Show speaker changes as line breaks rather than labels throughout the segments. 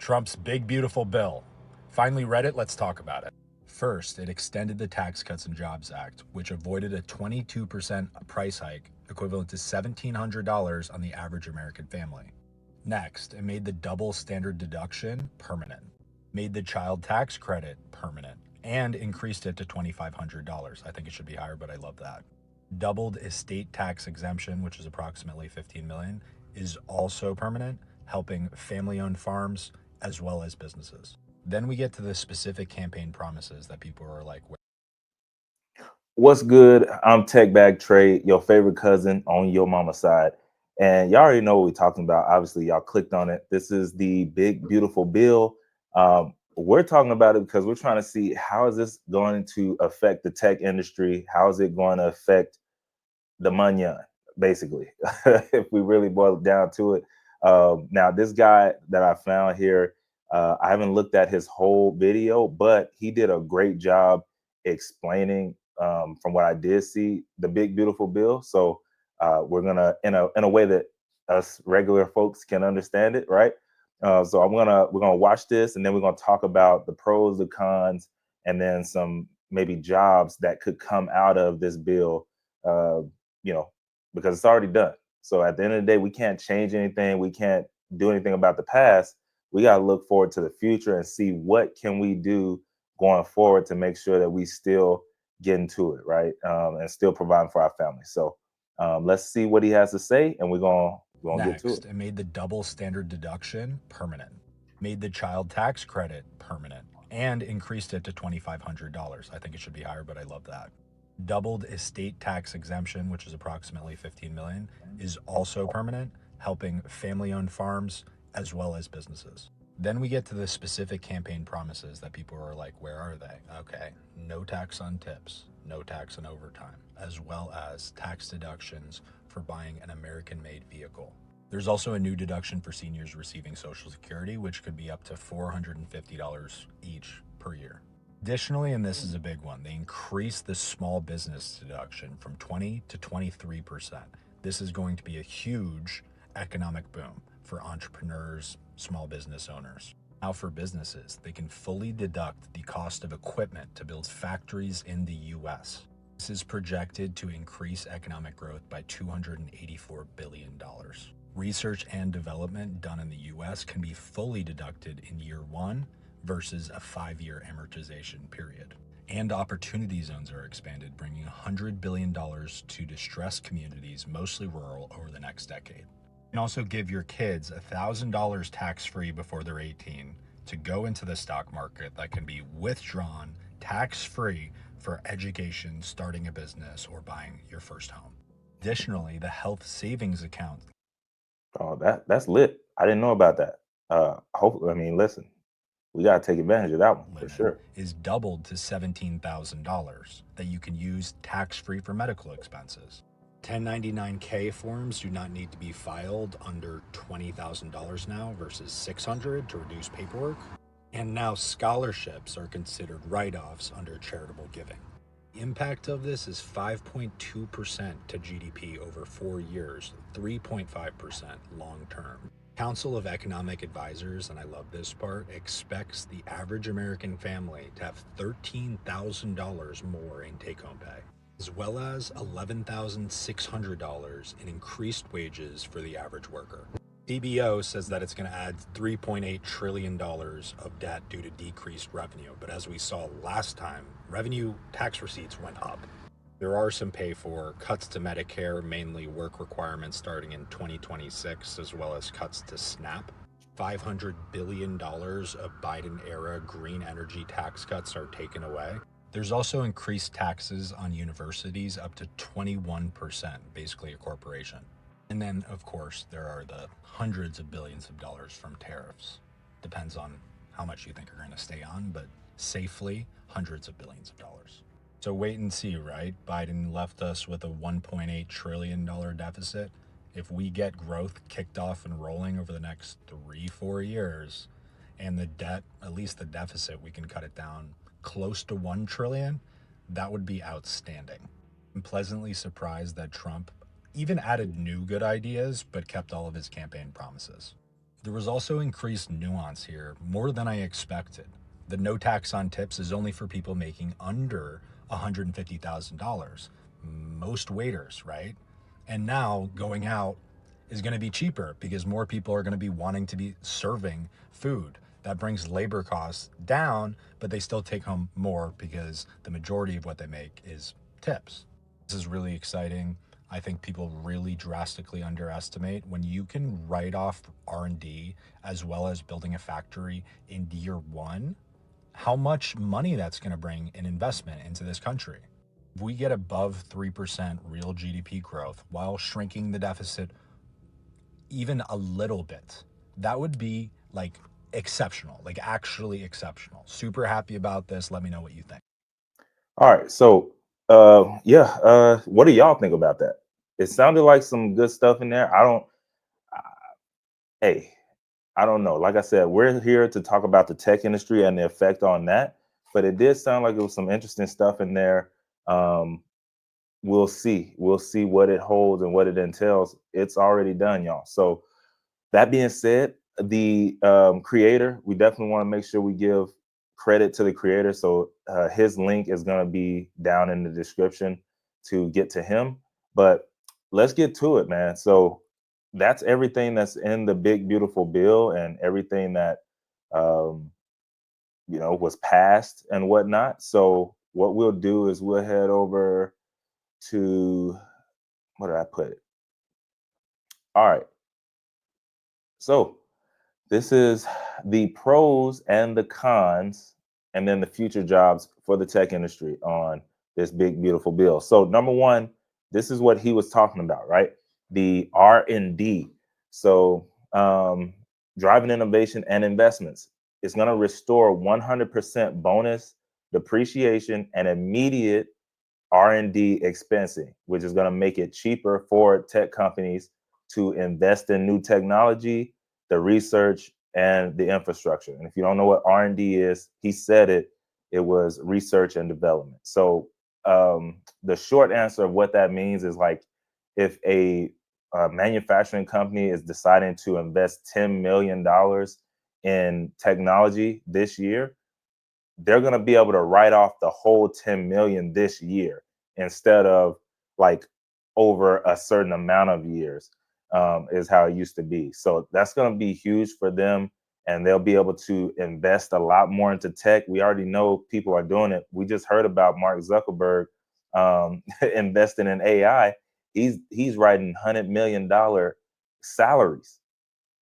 Trump's big, beautiful bill. Finally read it, let's talk about it. First, it extended the Tax Cuts and Jobs Act, which avoided a 22% price hike, equivalent to $1,700 on the average American family. Next, it made the double standard deduction permanent, made the child tax credit permanent, and increased it to $2,500. I think it should be higher, but I love that. Doubled estate tax exemption, which is approximately 15 million, is also permanent, helping family-owned farms as well as businesses. Then we get to the specific campaign promises that people are like,
What's good? I'm Tech Bag Trey, your favorite cousin on your mama's side. And y'all already know what we're talking about. Obviously, y'all clicked on it. This is the big, beautiful bill. We're talking about it because we're trying to see how is this going to affect the tech industry? How is it going to affect the money, basically, if we really boil it down to it. Now, this guy that I found here, I haven't looked at his whole video, but he did a great job explaining, from what I did see, the big beautiful bill. So we're gonna, in a way that us regular folks can understand it, right? So we're gonna watch this, and then we're gonna talk about the pros, the cons, and then some maybe jobs that could come out of this bill. Uh, you know, because it's already done. So at the end of the day, we can't change anything. We can't do anything about the past. We got to look forward to the future and see what can we do going forward to make sure that we still get into it, right? And still providing for our family. So let's see what he has to say, and we're gonna get to it.
next, it made the double standard deduction permanent, made the child tax credit permanent, and increased it to $2,500. I think it should be higher, but I love that. Doubled estate tax exemption, which is approximately 15 million, is also permanent, helping family-owned farms as well as businesses. Then we get to the specific campaign promises that people are like, where are they? Okay, no tax on tips, no tax on overtime, as well as tax deductions for buying an American-made vehicle. There's also a new deduction for seniors receiving Social Security, which could be up to $450 each per year. Additionally, and this is a big one, they increased the small business deduction from 20 to 23%. This is going to be a huge economic boom for entrepreneurs, small business owners. Now, for businesses, they can fully deduct the cost of equipment to build factories in the US. This is projected to increase economic growth by $284 billion. Research and development done in the US can be fully deducted in year one versus a 5-year amortization period. And opportunity zones are expanded, bringing $100 billion to distressed communities, mostly rural, over the next decade. You can also give your kids $1,000 tax free before they're 18 to go into the stock market that can be withdrawn tax free for education, starting a business, or buying your first home. Additionally, the health savings account
Oh, that's lit. I didn't know about that. Hopefully, I mean, listen, we gotta take advantage of that one for
live in
sure.
is doubled to $17,000 that you can use tax free for medical expenses. 1099K forms do not need to be filed under $20,000 now versus 600 to reduce paperwork. And now scholarships are considered write offs under charitable giving. The impact of this is 5.2% to GDP over 4 years, 3.5% long term. Council of Economic Advisors, and I love this part, expects the average American family to have $13,000 more in take home pay, as well as $11,600 in increased wages for the average worker. CBO says that it's going to add $3.8 trillion of debt due to decreased revenue. But as we saw last time, revenue tax receipts went up. There are some pay for cuts to Medicare, mainly work requirements starting in 2026, as well as cuts to SNAP. $500 billion of Biden era green energy tax cuts are taken away. There's also increased taxes on universities up to 21%, basically a corporation. And then, of course, there are the hundreds of billions of dollars from tariffs. Depends on how much you think are going to stay on, but safely, hundreds of billions of dollars. So wait and see, right? Biden left us with a $1.8 trillion deficit. If we get growth kicked off and rolling over the next 3-4 years, and the debt, at least the deficit, we can cut it down close to 1 trillion, that would be outstanding. I'm pleasantly surprised that Trump even added new good ideas, but kept all of his campaign promises. There was also increased nuance here, more than I expected. The no tax on tips is only for people making under $150,000, most waiters, right? And now going out is going to be cheaper because more people are going to be wanting to be serving food. That brings labor costs down, but they still take home more because the majority of what they make is tips. This is really exciting. I think people really drastically underestimate when you can write off R&D as well as building a factory in year 1, how much money that's going to bring in investment into this country. If we get above 3% real GDP growth while shrinking the deficit even a little bit, that would be like exceptional, like actually exceptional. Super happy about this. Let me know what you think.
All right. So, what do y'all think about that? It sounded like some good stuff in there. Hey, I don't know. Like I said, we're here to talk about the tech industry and the effect on that. But it did sound like it was some interesting stuff in there. Um, we'll see. We'll see what it holds and what it entails. It's already done, y'all. So that being said, the creator, we definitely want to make sure we give credit to the creator. So his link is going to be down in the description to get to him. But let's get to it, man. So that's everything that's in the big, beautiful bill and everything that, um, was passed and whatnot. So what we'll do is we'll head over to, what did I put it? All right. So this is the pros and the cons, and then the future jobs for the tech industry on this big beautiful bill. So number one, this is what he was talking about, right? The R&D. So driving innovation and investments. It's going to restore 100% bonus depreciation and immediate R&D expensing, which is going to make it cheaper for tech companies to invest in new technology, the research, and the infrastructure. And if you don't know what R&D is, he said it was research and development. So the short answer of what that means is, like, if a manufacturing company is deciding to invest $10 million in technology this year, they're going to be able to write off the whole 10 million this year instead of like over a certain amount of years, is how it used to be. So that's going to be huge for them, and they'll be able to invest a lot more into tech. We already know people are doing it. We just heard about Mark Zuckerberg investing in AI. He's writing $100 million salaries.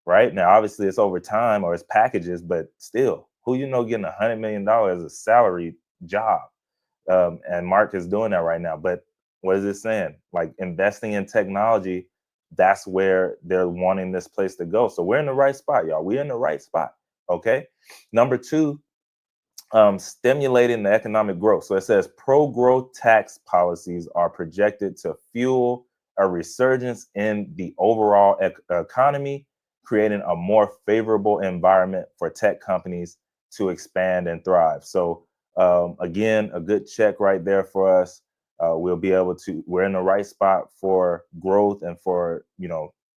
Right now, obviously, it's over time or it's packages, but still, who getting $100 million as a salary job? And Mark is doing that right now. But what is it saying? Like, investing in technology, that's where they're wanting this place to go. So we're in the right spot, y'all. We're in the right spot. Okay. Number two, stimulating the economic growth. So it says pro-growth tax policies are projected to fuel a resurgence in the overall economy, creating a more favorable environment for tech companies to expand and thrive. So again, a good check right there for us. We'll be able to, we're in the right spot for growth and for,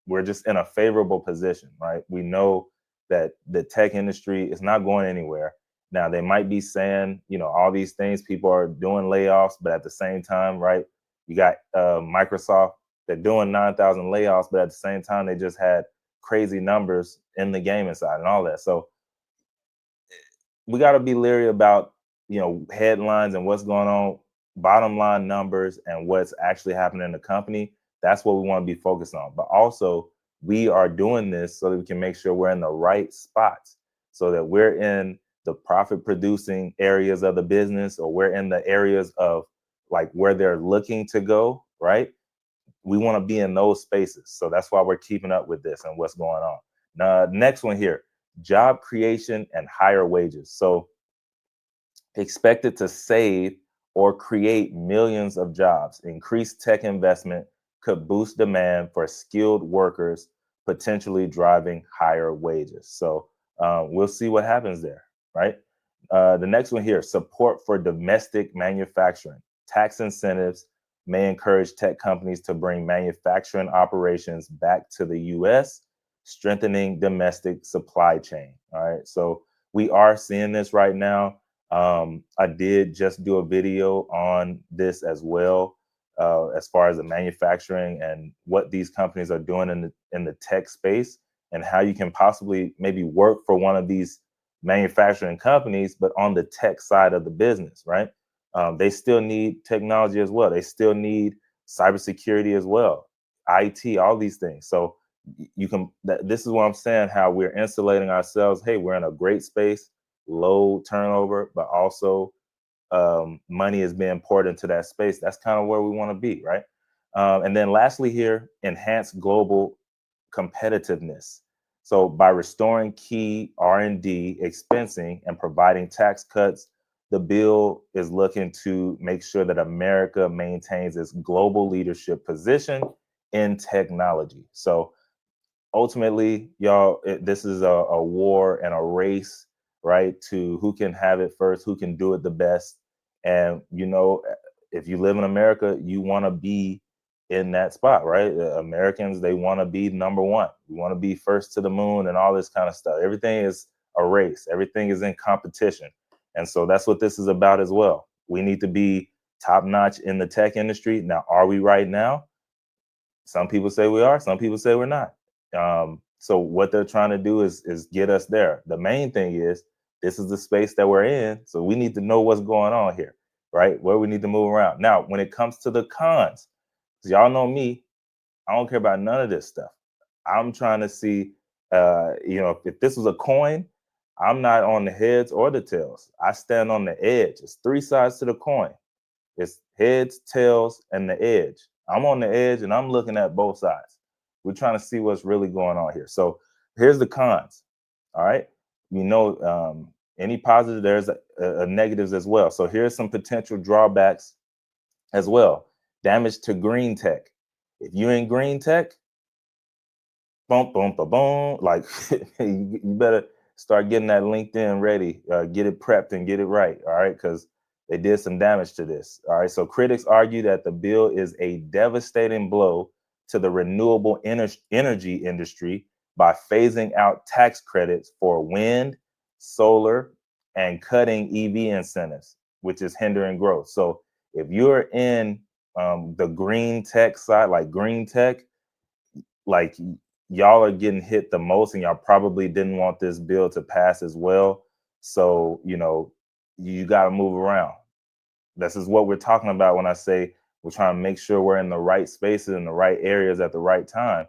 we're just in a favorable position, right? We know that the tech industry is not going anywhere. Now, they might be saying, all these things, people are doing layoffs, but at the same time, right, you got Microsoft, they're doing 9,000 layoffs, but at the same time, they just had crazy numbers in the gaming side and all that. So we got to be leery about, headlines and what's going on, bottom line numbers, and what's actually happening in the company. That's what we want to be focused on. But also, we are doing this so that we can make sure we're in the right spots, so that we're in the profit producing areas of the business, or we're in the areas of like where they're looking to go, right? We want to be in those spaces. So that's why we're keeping up with this and what's going on. Now, next one here, job creation and higher wages. So expected to save or create millions of jobs. Increased tech investment could boost demand for skilled workers, potentially driving higher wages. So we'll see what happens there, right? The next one here, support for domestic manufacturing. Tax incentives may encourage tech companies to bring manufacturing operations back to the US, strengthening domestic supply chain. All right. So we are seeing this right now. I did just do a video on this as well, as far as the manufacturing and what these companies are doing in the tech space, and how you can possibly maybe work for one of these manufacturing companies, but on the tech side of the business, right? They still need technology as well. They still need cybersecurity as well, IT, all these things. So you can. This is what I'm saying. How we're insulating ourselves. Hey, we're in a great space, low turnover, but also money is being poured into that space. That's kind of where we want to be, right? And then lastly, here, enhance global competitiveness. So by restoring key R&D expensing and providing tax cuts, the bill is looking to make sure that America maintains its global leadership position in technology. So ultimately, y'all, this is a war and a race, right? To who can have it first, who can do it the best. And, if you live in America, you want to be in that spot, right? Americans, they want to be number one. We want to be first to the moon and all this kind of stuff. Everything is a race, everything is in competition. And so that's what this is about as well. We need to be top notch in the tech industry. Now, are we right now? Some people say we are, some people say we're not. So what they're trying to do is get us there. The main thing is this is the space that we're in, so we need to know what's going on here, right? Where we need to move around. Now, when it comes to the cons, because y'all know me, I don't care about none of this stuff. I'm trying to see, if this was a coin, I'm not on the heads or the tails. I stand on the edge. It's three sides to the coin. It's heads, tails, and the edge. I'm on the edge and I'm looking at both sides. We're trying to see what's really going on here. So here's the cons. All right. Any positive, there's a negatives as well. So here's some potential drawbacks as well. Damage to green tech. If you're in green tech, boom, boom, boom, boom. Like you better start getting that LinkedIn ready, get it prepped and get it right. All right. Because they did some damage to this. All right. So critics argue that the bill is a devastating blow to the renewable energy industry by phasing out tax credits for wind, solar, and cutting EV incentives, which is hindering growth. So if you're in the green tech side, like green tech, like y'all are getting hit the most, and y'all probably didn't want this bill to pass as well. So you got to move around. This is what we're talking about when I say we're trying to make sure we're in the right spaces in the right areas at the right time,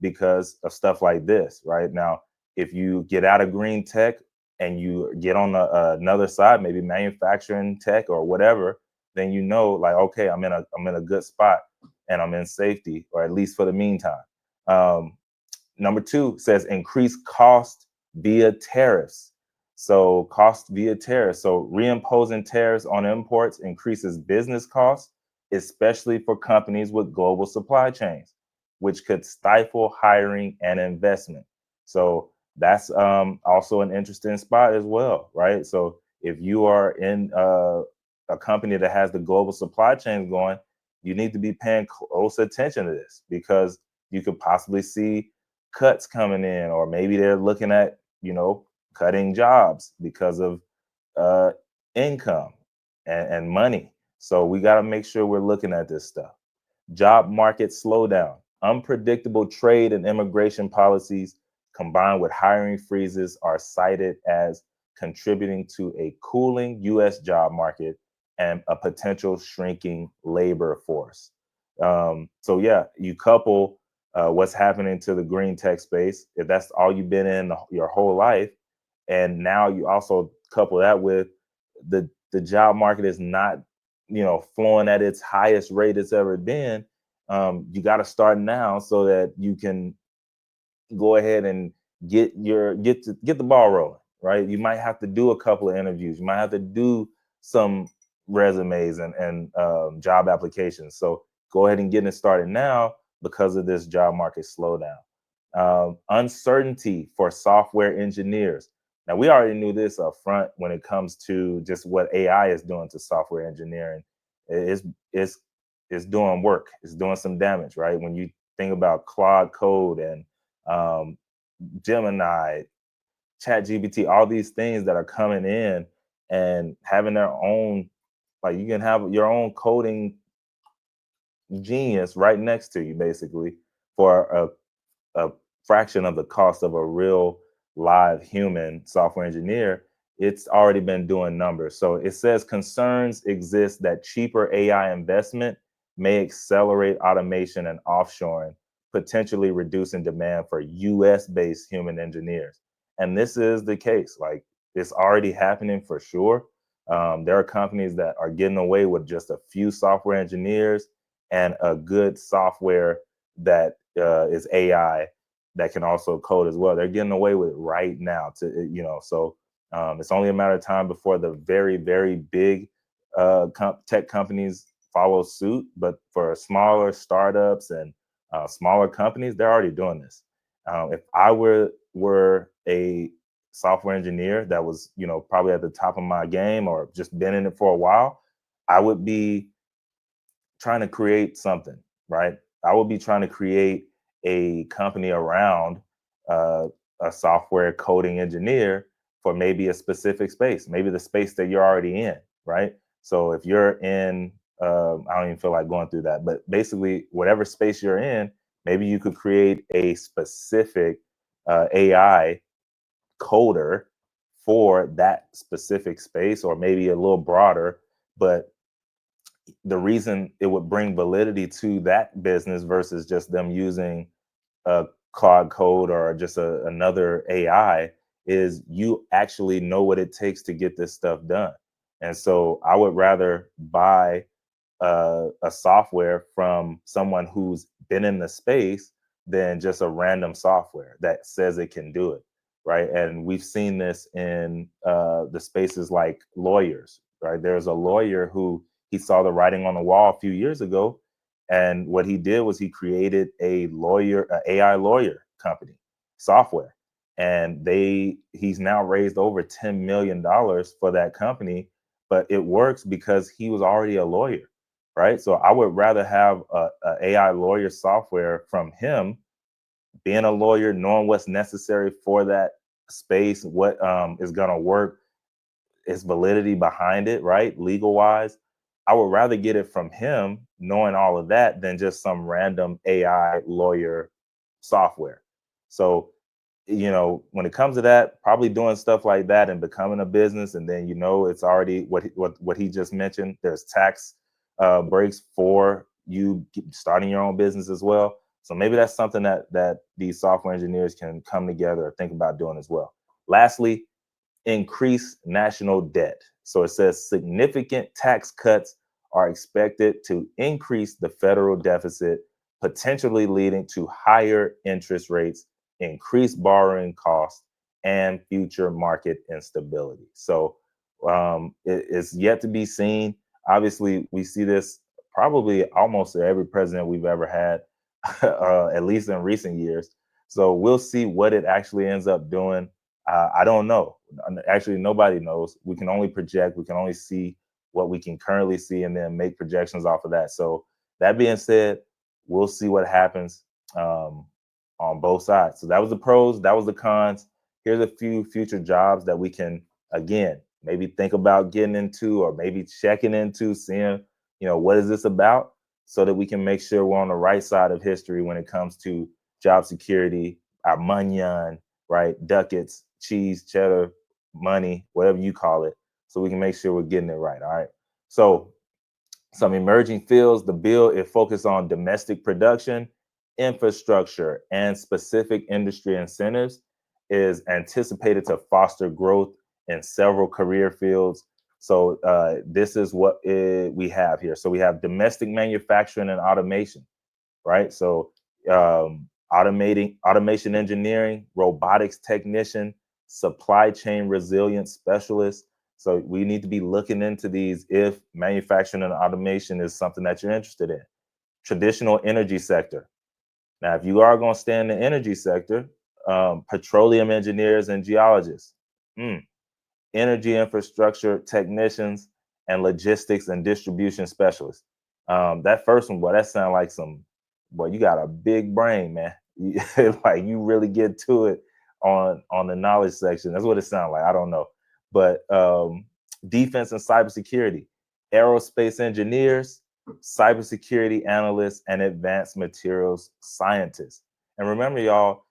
because of stuff like this. Right now, if you get out of green tech and you get on another side, maybe manufacturing tech or whatever, then like, okay, I'm in a good spot and I'm in safety, or at least for the meantime. Um, Number two says increase cost via tariffs. So cost via tariffs. So reimposing tariffs on imports increases business costs, especially for companies with global supply chains, which could stifle hiring and investment. So that's also an interesting spot as well, right? So if you are in a company that has the global supply chains going, you need to be paying close attention to this, because you could possibly see cuts coming in, or maybe they're looking at cutting jobs because of uh, income and money. So we got to make sure we're looking at this stuff. Job market slowdown, unpredictable trade and immigration policies combined with hiring freezes are cited as contributing to a cooling U.S. job market and a potential shrinking labor force. So yeah, you couple what's happening to the green tech space, if that's all you've been in your whole life, and now you also couple that with the job market is not flowing at its highest rate it's ever been. You got to start now so that you can go ahead and get the ball rolling, right? You might have to do a couple of interviews, you might have to do some resumes and job applications. So go ahead and get it started now because of this job market slowdown. Uncertainty for software engineers. Now, we already knew this up front when it comes to just what AI is doing to software engineering. It's it's doing work. It's doing some damage, right? When you think about Claude Code and um, Gemini, Chat GPT, all these things that are coming in and having their own, like you can have your own coding genius right next to you, basically, for a fraction of the cost of a real live human software engineer. It's already been doing numbers. So it says concerns exist that cheaper AI investment may accelerate automation and offshoring, potentially reducing demand for US based human engineers. And this is the case. Like, it's already happening for sure. There are companies that are getting away with just a few software engineers and a good software that is AI that can also code as well. They're getting away with it right now. So it's only a matter of time before the very, very big tech companies follow suit. But for smaller startups and smaller companies, they're already doing this. If I were a software engineer that was, probably at the top of my game or just been in it for a while, I would be trying to create something, right? I would be trying to create a company around uh, a software coding engineer for maybe a specific space, maybe the space that you're already in, right? So if you're in, I don't even feel like going through that, but basically, whatever space you're in, maybe you could create a specific AI coder for that specific space, or maybe a little broader. But the reason it would bring validity to that business versus just them using a Claude Code or just another AI is you actually know what it takes to get this stuff done. And so I would rather buy a software from someone who's been in the space than just a random software that says it can do it, right? And we've seen this in the spaces like lawyers, right? There's a lawyer who he saw the writing on the wall a few years ago, and what he did was he created AI lawyer company software, and he's now raised over $10 million for that company, but it works because he was already a lawyer, right? So I would rather have a AI lawyer software from him, being a lawyer, knowing what's necessary for that space, what is going to work, its validity behind it, right? Legal wise. I would rather get it from him, knowing all of that, than just some random AI lawyer software. So, when it comes to that, probably doing stuff like that and becoming a business, and then it's already what he just mentioned. There's tax breaks for you starting your own business as well. So maybe that's something that these software engineers can come together or think about doing as well. Lastly, increase national debt. So it says significant tax cuts are expected to increase the federal deficit, potentially leading to higher interest rates, increased borrowing costs, and future market instability. So it's yet to be seen. Obviously, we see this probably almost every president we've ever had, at least in recent years. So we'll see what it actually ends up doing. I don't know. Actually, nobody knows. We can only project. We can only see what we can currently see and then make projections off of that. So that being said, we'll see what happens on both sides. So that was the pros. That was the cons. Here's a few future jobs that we can, again, maybe think about getting into, or maybe checking into, seeing, what is this about, so that we can make sure we're on the right side of history when it comes to job security, our money, right? Ducats, cheese, cheddar, money, whatever you call it, so we can make sure we're getting it right. All right. So some emerging fields, the bill it focused on domestic production, infrastructure, and specific industry incentives, is anticipated to foster growth in several career fields. So this is what we have here. So we have domestic manufacturing and automation, right? So automation engineering, robotics technician, supply chain resilience specialist. So we need to be looking into these if manufacturing and automation is something that you're interested in. Traditional energy sector. Now, if you are going to stay in the energy sector, petroleum engineers and geologists, energy infrastructure technicians, and logistics and distribution specialists. That first one, boy, that sounds like boy, you got a big brain, man. Like you really get to it on the knowledge section. That's what it sounds like. I don't know, but defense and cybersecurity, aerospace engineers, cybersecurity analysts, and advanced materials scientists. And remember, y'all,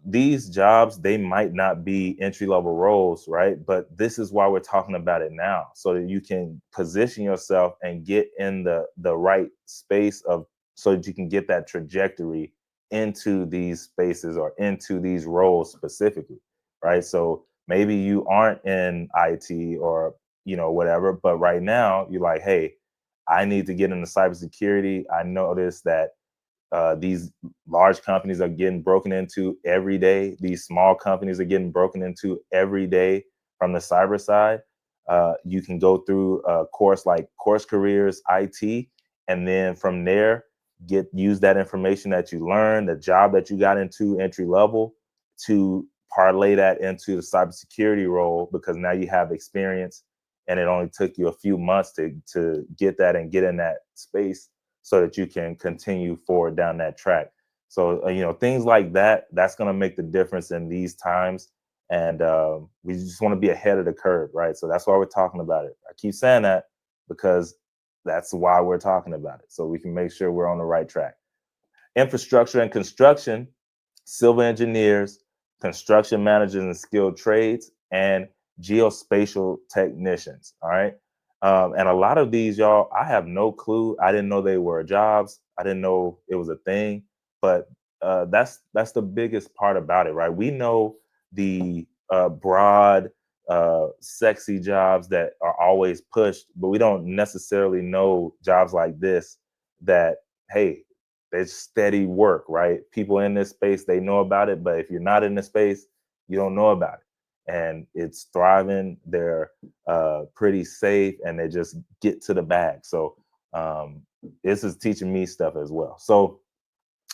these jobs, they might not be entry level roles, right? But this is why we're talking about it now, so that you can position yourself and get in the right space of, so that you can get that trajectory into these spaces or into these roles specifically, right? So maybe you aren't in IT or whatever, but right now you're like, hey, I need to get into cybersecurity. I noticed that these large companies are getting broken into every day. These small companies are getting broken into every day from the cyber side. You can go through a course like Course Careers IT, and then from there, use that information that you learned, the job that you got into entry level, to parlay that into the cybersecurity role, because now you have experience, and it only took you a few months to get that and get in that space, so that you can continue forward down that track. So, things like that, that's going to make the difference in these times. And we just want to be ahead of the curve, right? So that's why we're talking about it. I keep saying that because that's why we're talking about it. So we can make sure we're on the right track. Infrastructure and construction, civil engineers, construction managers and skilled trades, and geospatial technicians. All right. And a lot of these, y'all, I have no clue. I didn't know they were jobs. I didn't know it was a thing. But that's the biggest part about it, right? We know the broad, sexy jobs that are always pushed, but we don't necessarily know jobs like this that, hey, it's steady work, right? People in this space, they know about it, but if you're not in this space, you don't know about it. And it's thriving. They're pretty safe, and they just get to the bag. So this is teaching me stuff as well. So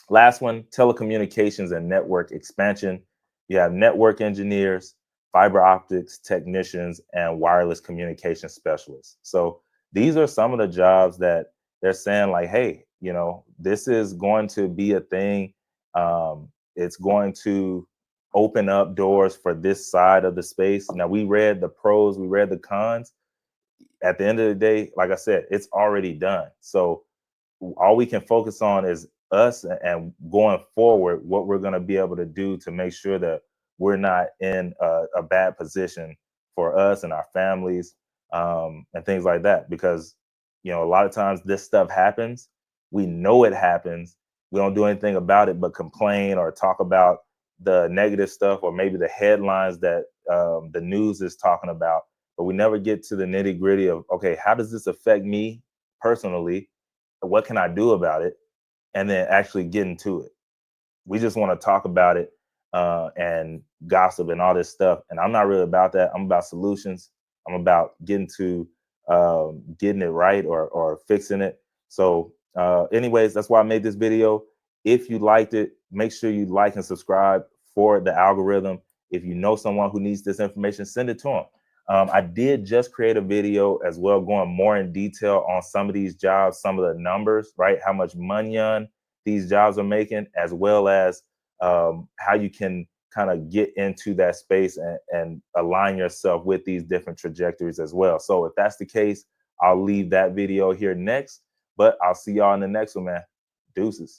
last one, telecommunications and network expansion. You have network engineers, fiber optics technicians, and wireless communication specialists. So these are some of the jobs that they're saying, like, hey, this is going to be a thing. It's going to open up doors for this side of the space. Now, we read the pros, we read the cons. At the end of the day, like I said, it's already done. So all we can focus on is us, and going forward, what we're going to be able to do to make sure that we're not in a bad position for us and our families, and things like that. Because a lot of times this stuff happens, we know it happens, we don't do anything about it but complain or talk about the negative stuff, or maybe the headlines that the news is talking about, but we never get to the nitty gritty of, okay, how does this affect me personally? What can I do about it? And then actually get into it. We just want to talk about it, and gossip and all this stuff. And I'm not really about that. I'm about solutions. I'm about getting it right, or fixing it. So, anyways, that's why I made this video. If you liked it, make sure you like and subscribe for the algorithm. If you know someone who needs this information, send it to them. I did just create a video as well, going more in detail on some of these jobs, some of the numbers, right? How much money on these jobs are making, as well as how you can kind of get into that space and align yourself with these different trajectories as well. So if that's the case, I'll leave that video here next, but I'll see y'all in the next one, man. Deuces.